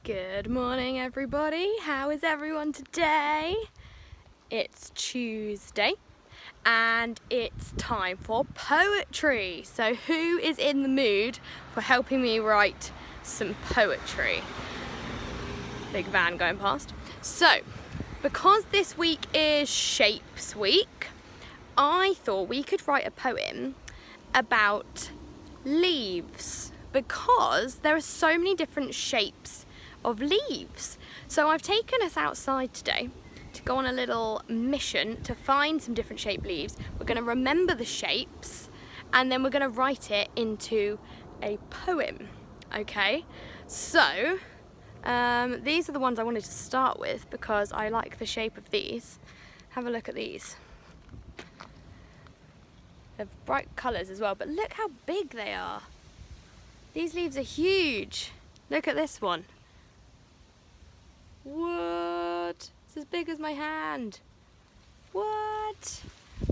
Good morning, everybody. How is everyone today? It's Tuesday and it's time for poetry. So who is in the mood for helping me write some poetry? Big van going past. So, because this week is Shapes Week, I thought we could write a poem about leaves, because there are so many different shapes of leaves. So I've taken us outside today to go on a little mission to find some different shaped leaves. We're going to remember the shapes and then we're going to write it into a poem. Okay, so these are the ones I wanted to start with because I like the shape of these. Have a look at these. They're bright colours as well, but look how big they are. These leaves are huge. Look at this one. What? It's as big as my hand. What?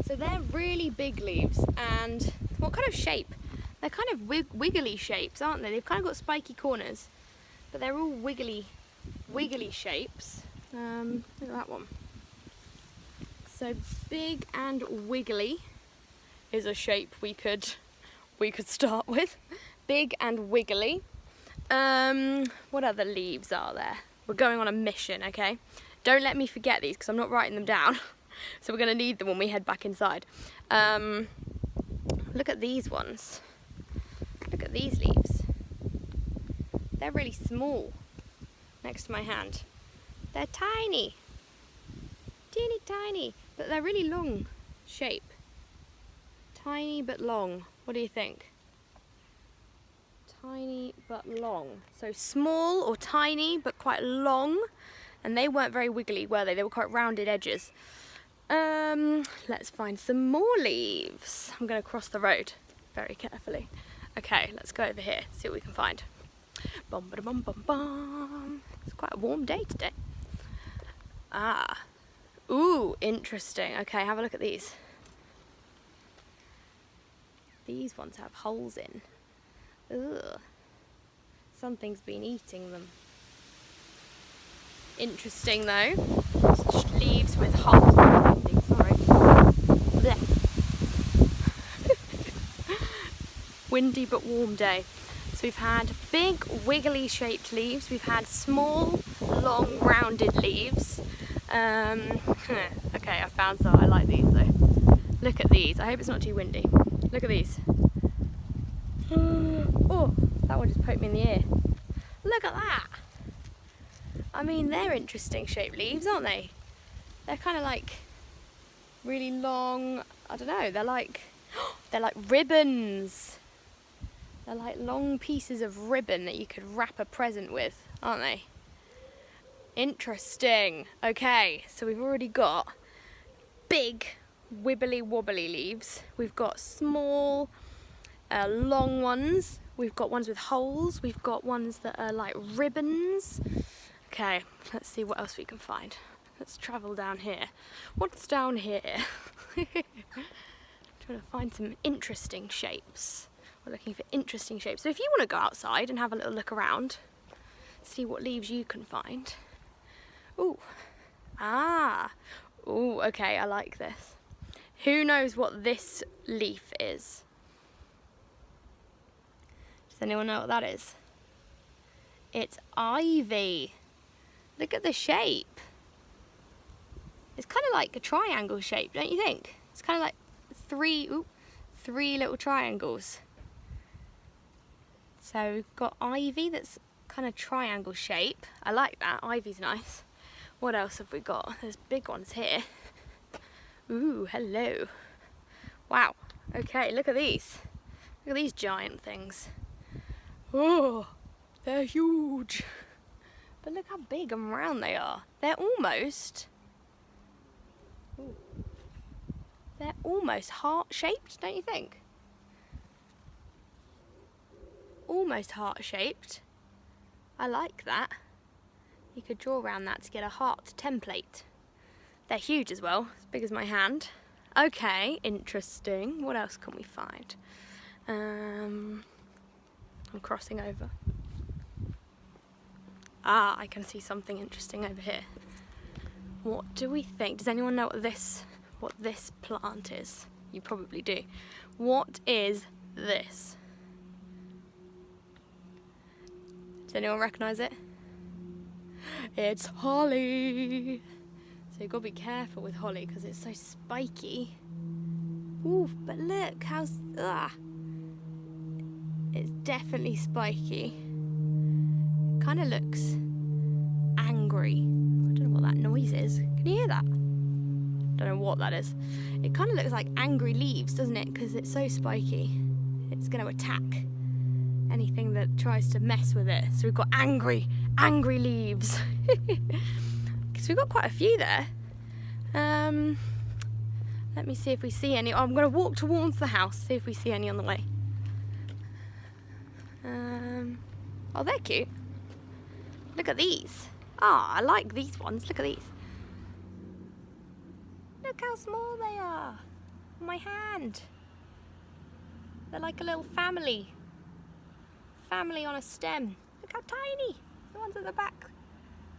So they're really big leaves, and what kind of shape? They're kind of wiggly shapes, aren't they? They've kind of got spiky corners, but they're all wiggly shapes. Look at that one. So big and wiggly is a shape we could start with. Big and wiggly. What other leaves are there? We're going on a mission, okay? Don't let me forget these because I'm not writing them down. So we're going to need them when we head back inside. Look at these ones. Look at these leaves. They're really small next to my hand. They're tiny. Teeny tiny. But they're really long shape. Tiny but long. What do you think? Tiny but long. So small or tiny but quite long, and they weren't very wiggly, were they? They were quite rounded edges. Let's find some more leaves. I'm going to cross the road very carefully. Okay, let's go over here, see what we can find. Bum ba bum bum bum. It's quite a warm day today. Ooh, interesting. Okay, have a look at these. These ones have holes in. Ugh. Something's been eating them. Interesting though. Leaves with holes. Sorry. Windy but warm day. So we've had big wiggly shaped leaves. We've had small, long, rounded leaves. Okay, I found some. I like these though. Look at these. I hope it's not too windy. Look at these. Oh, that one just poked me in the ear. Look at that. I mean, they're interesting shaped leaves, aren't they? They're kind of like really long. I don't know. They're like ribbons. They're like long pieces of ribbon that you could wrap a present with, aren't they? Interesting. Okay, so we've already got big wibbly wobbly leaves. We've got small long ones. We've got ones with holes. We've got ones that are like ribbons. Okay, let's see what else we can find. Let's travel down here. What's down here? Trying to find some interesting shapes. We're looking for interesting shapes. So if you want to go outside and have a little look around, see what leaves you can find. Ooh. Ooh, okay, I like this. Who knows what this leaf is? Does anyone know what that is? It's ivy. Look at the shape. It's kind of like a triangle shape, don't you think? It's kind of like three little triangles. So we've got ivy that's kind of triangle shape. I like that. Ivy's nice. What else have we got? There's big ones here. Ooh, hello. Wow. Okay, look at these. Look at these giant things. Oh, they're huge. But look how big and round they are. They're almost heart-shaped, don't you think? Almost heart-shaped. I like that. You could draw around that to get a heart template. They're huge as well, as big as my hand. Okay, interesting. What else can we find? I'm crossing over. Ah, I can see something interesting over here. What do we think? Does anyone know what this plant is? You probably do. What is this? Does anyone recognise it? It's holly. So you've got to be careful with holly because it's so spiky. Ooh, but look how... It's definitely spiky. Kind of looks angry. I don't know what that noise is. Can you hear that? Don't know what that is. It kind of looks like angry leaves, doesn't it? Because it's so spiky. It's going to attack anything that tries to mess with it. So we've got angry leaves. Because we've got quite a few there. Let me see if we see any. Oh, I'm going to walk towards the house, see if we see any on the way. Oh, they're cute. Look at these. Ah, I like these ones. Look at these. Look how small they are. On my hand. They're like a little family. Family on a stem. Look how tiny. The ones at the back.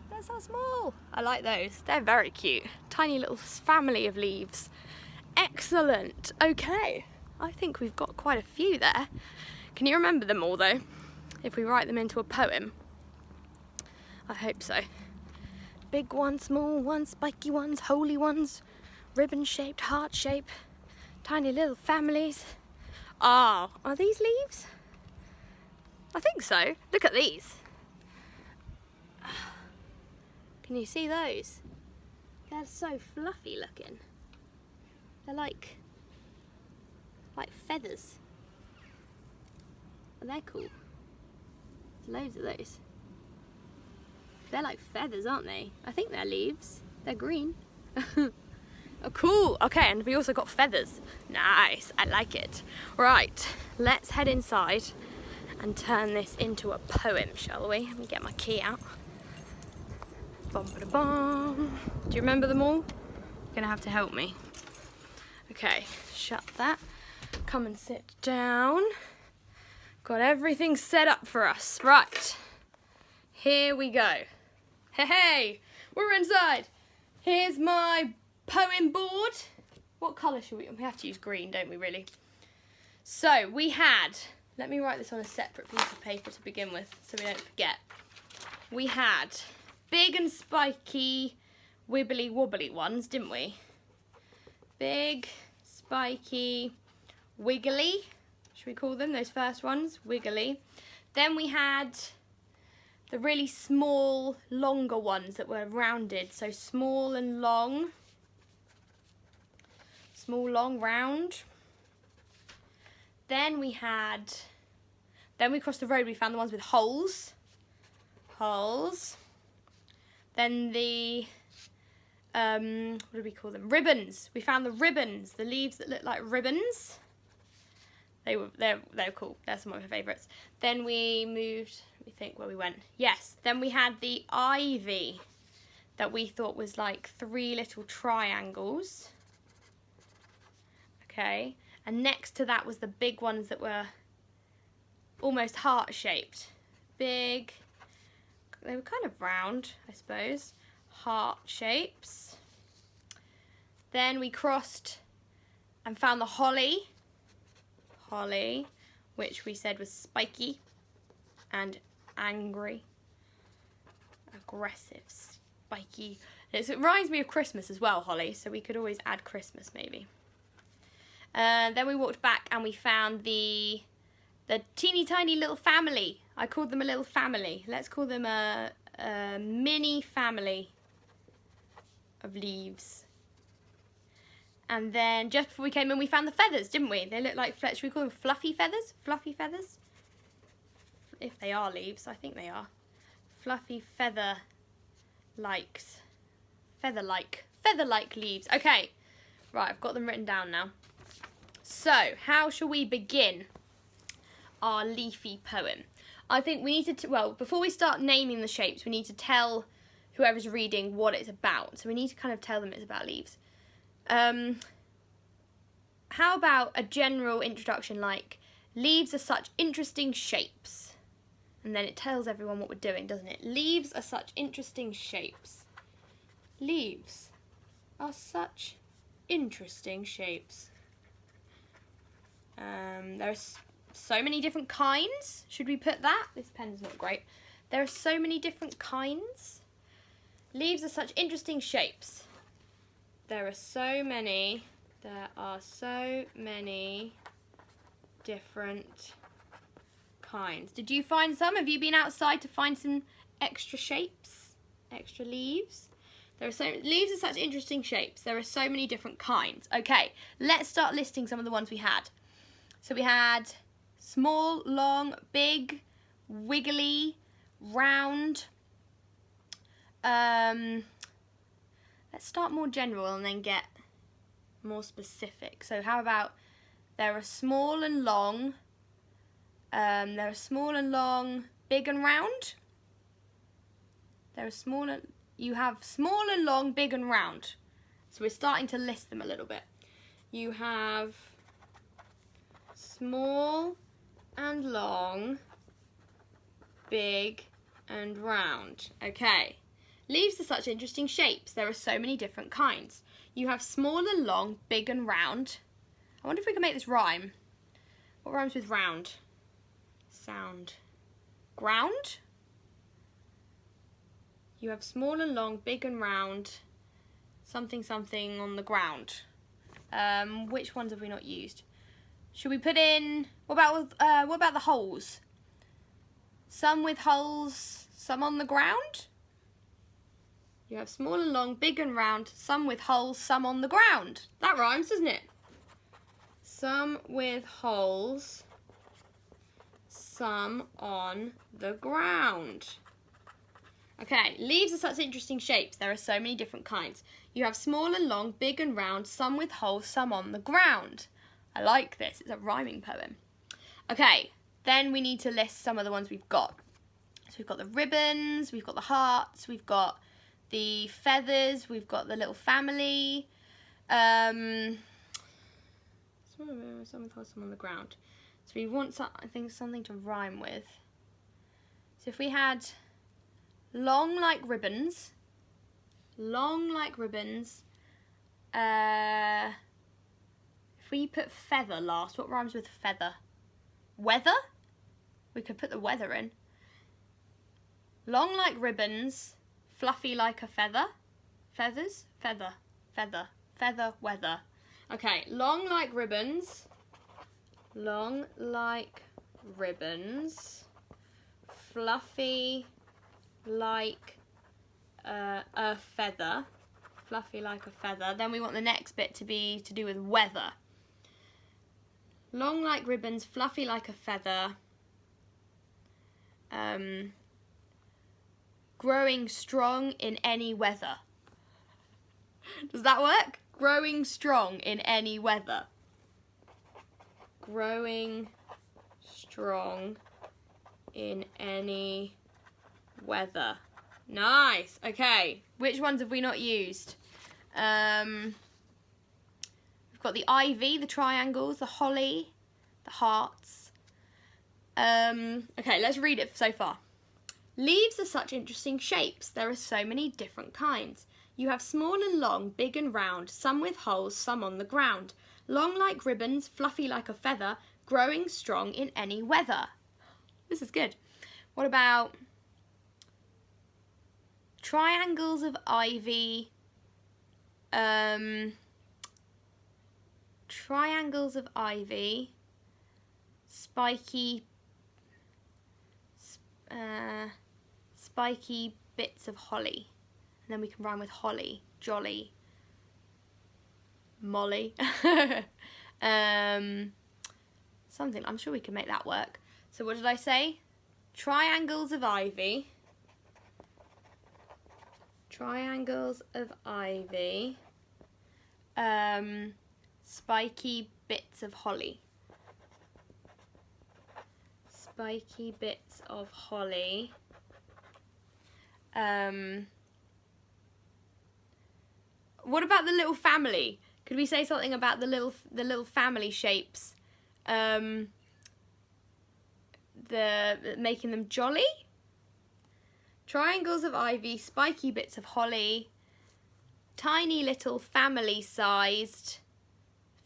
They're so small. I like those. They're very cute. Tiny little family of leaves. Excellent. Okay. I think we've got quite a few there. Can you remember them all though? If we write them into a poem? I hope so. Big ones, small ones, spiky ones, holy ones, ribbon-shaped, heart-shaped, tiny little families. Ah, are these leaves? I think so. Look at these. Can you see those? They're so fluffy looking. They're like feathers. And they're cool. There's loads of those. They're like feathers, aren't they? I think they're leaves. They're green. Oh, cool. Okay, and we also got feathers. Nice. I like it. Right, let's head inside and turn this into a poem, shall we? Let me get my key out. Bum-ba-da-bum. Do you remember them all? You're gonna have to help me. Okay, shut that. Come and sit down. Got everything set up for us. Right, here we go. Hey, we're inside. Here's my poem board. What colour should we have to use green, don't we really? So we had, let me write this on a separate piece of paper to begin with so we don't forget. We had big and spiky, wibbly wobbly ones, didn't we? Big, spiky, wiggly, should we call them, those first ones? Wiggly. Then we had the really small, longer ones that were rounded. So small and long. Small, long, round. Then we crossed the road, we found the ones with holes. Holes. Then the, what do we call them? Ribbons. We found the ribbons, the leaves that look like ribbons. They're cool. They're some of my favourites. Then we moved, let me think where we went. Yes, then we had the ivy that we thought was like 3 little triangles. Okay, and next to that was the big ones that were almost heart-shaped. Big, they were kind of round, I suppose. Heart shapes. Then we crossed and found the holly. Holly, which we said was spiky and angry, aggressive, spiky. It reminds me of Christmas as well, holly, so we could always add Christmas maybe. Then we walked back and we found the teeny tiny little family. I called them a little family. Let's call them a mini family of leaves. And then just before we came in, we found the feathers, didn't we? They look like, should we call them fluffy feathers? Fluffy feathers? If they are leaves, I think they are. Fluffy feather-like leaves. Okay, right, I've got them written down now. So, how shall we begin our leafy poem? I think we need to, well, before we start naming the shapes, we need to tell whoever's reading what it's about. So we need to kind of tell them it's about leaves. How about a general introduction like, leaves are such interesting shapes. And then it tells everyone what we're doing, doesn't it? Leaves are such interesting shapes. Leaves are such interesting shapes. There are so many different kinds. Should we put that? This pen's not great. There are so many different kinds. Leaves are such interesting shapes. There are so many different kinds. Did you find some? Have you been outside to find some extra shapes? Extra leaves? Leaves are such interesting shapes. There are so many different kinds. Okay, let's start listing some of the ones we had. So we had small, long, big, wiggly, round. Let's start more general and then get more specific. So how about there are small and long, big and round. You have small and long, big and round. So we're starting to list them a little bit. You have small and long, big and round. Okay. Leaves are such interesting shapes. There are so many different kinds. You have small and long, big and round. I wonder if we can make this rhyme. What rhymes with round? Sound. Ground? You have small and long, big and round, something something on the ground. Which ones have we not used? Should we put in, what about the holes? Some with holes, some on the ground? You have small and long, big and round, some with holes, some on the ground. That rhymes, doesn't it? Some with holes, some on the ground. Okay, leaves are such interesting shapes. There are so many different kinds. You have small and long, big and round, some with holes, some on the ground. I like this. It's a rhyming poem. Okay, then we need to list some of the ones we've got. So we've got the ribbons, we've got the hearts, we've got the feathers, we've got the little family. Some with holes, some on the ground. So we want, I think, something to rhyme with. So if we had long like ribbons. If we put feather last, what rhymes with feather? Weather? We could put the weather in. Long like ribbons, fluffy like a feather. Feathers? Feather, feather, feather, weather. Okay, long like ribbons, fluffy like a feather, Then we want the next bit to be to do with weather. Long like ribbons, fluffy like a feather, growing strong in any weather. Does that work? Growing strong in any weather. Growing strong in any weather. Nice. Okay. Which ones have we not used? We've got the ivy, the triangles, the holly, the hearts. Okay, let's read it so far. Leaves are such interesting shapes. There are so many different kinds. You have small and long, big and round, some with holes, some on the ground. Long like ribbons, fluffy like a feather, growing strong in any weather. This is good. What about triangles of ivy? Spiky bits of holly. And then we can rhyme with holly, jolly, molly. Something, I'm sure we can make that work. So what did I say? Triangles of ivy. Spiky bits of holly. What about the little family? Could we say something about the little family shapes? making them jolly. Triangles of ivy, spiky bits of holly, tiny little family-sized.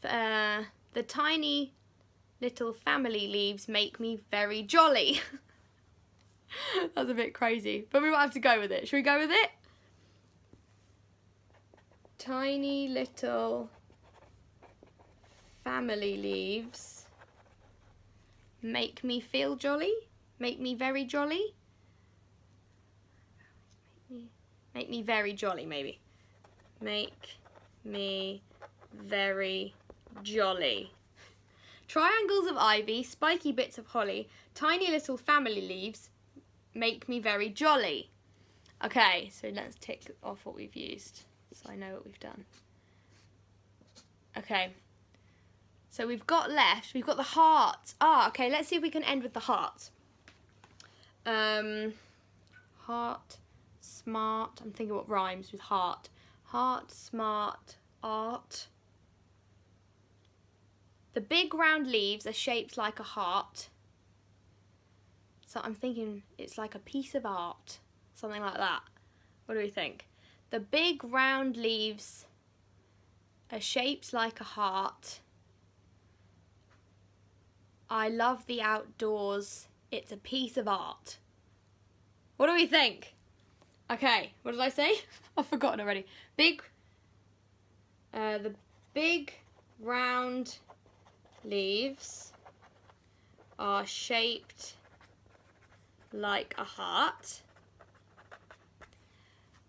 The tiny little family leaves make me very jolly. That's a bit crazy, but we might have to go with it. Should we go with it? Tiny little family leaves make me feel jolly. Make me very jolly. Make me very jolly, maybe. Make me very jolly. Triangles of ivy, spiky bits of holly, tiny little family leaves make me very jolly. Okay, so let's tick off what we've used so I know what we've done. Okay, so we've got left, we've got the heart. Okay, let's see if we can end with the heart. Heart, smart, I'm thinking what rhymes with heart. Heart, smart, art. The big round leaves are shaped like a heart. So I'm thinking it's like a piece of art. Something like that. What do we think? The big round leaves are shaped like a heart. I love the outdoors. It's a piece of art. What do we think? Okay, what did I say? I've forgotten already. The big round leaves are shaped like a heart.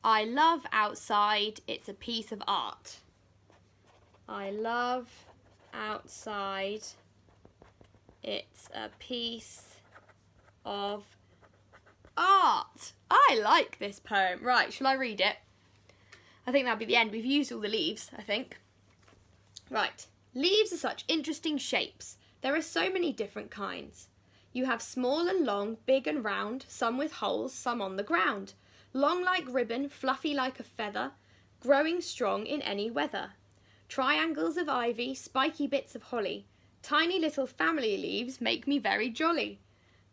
I love outside, it's a piece of art. I love outside, it's a piece of art. I like this poem. Right, shall I read it? I think that'll be the end. We've used all the leaves, I think. Right. Leaves are such interesting shapes. There are so many different kinds. You have small and long, big and round, some with holes, some on the ground. Long like ribbon, fluffy like a feather, growing strong in any weather. Triangles of ivy, spiky bits of holly, tiny little family leaves make me very jolly.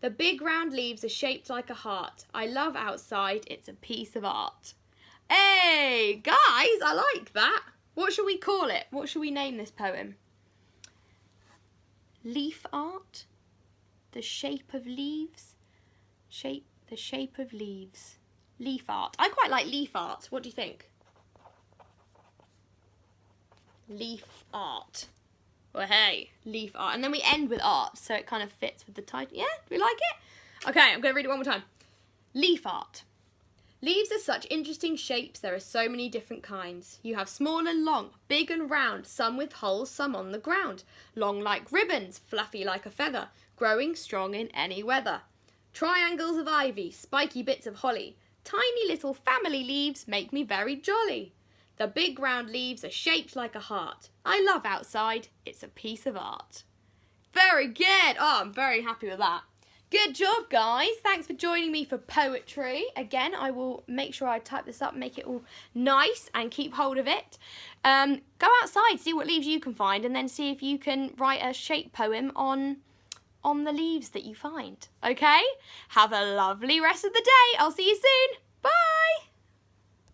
The big round leaves are shaped like a heart. I love outside, it's a piece of art. Hey, guys, I like that. What shall we call it? What shall we name this poem? Leaf art? The shape of leaves? The shape of leaves. Leaf art. I quite like leaf art. What do you think? Leaf art. Well, hey, leaf art. And then we end with art, so it kind of fits with the title. Yeah, do we like it? Okay, I'm going to read it one more time. Leaf art. Leaves are such interesting shapes, there are so many different kinds. You have small and long, big and round, some with holes, some on the ground. Long like ribbons, fluffy like a feather, growing strong in any weather. Triangles of ivy, spiky bits of holly, tiny little family leaves make me very jolly. The big round leaves are shaped like a heart. I love outside, it's a piece of art. Very good. Oh, I'm very happy with that. Good job, guys. Thanks for joining me for poetry. Again, I will make sure I type this up, make it all nice and keep hold of it. Go outside, see what leaves you can find, and then see if you can write a shape poem on the leaves that you find. Okay? Have a lovely rest of the day. I'll see you soon. Bye.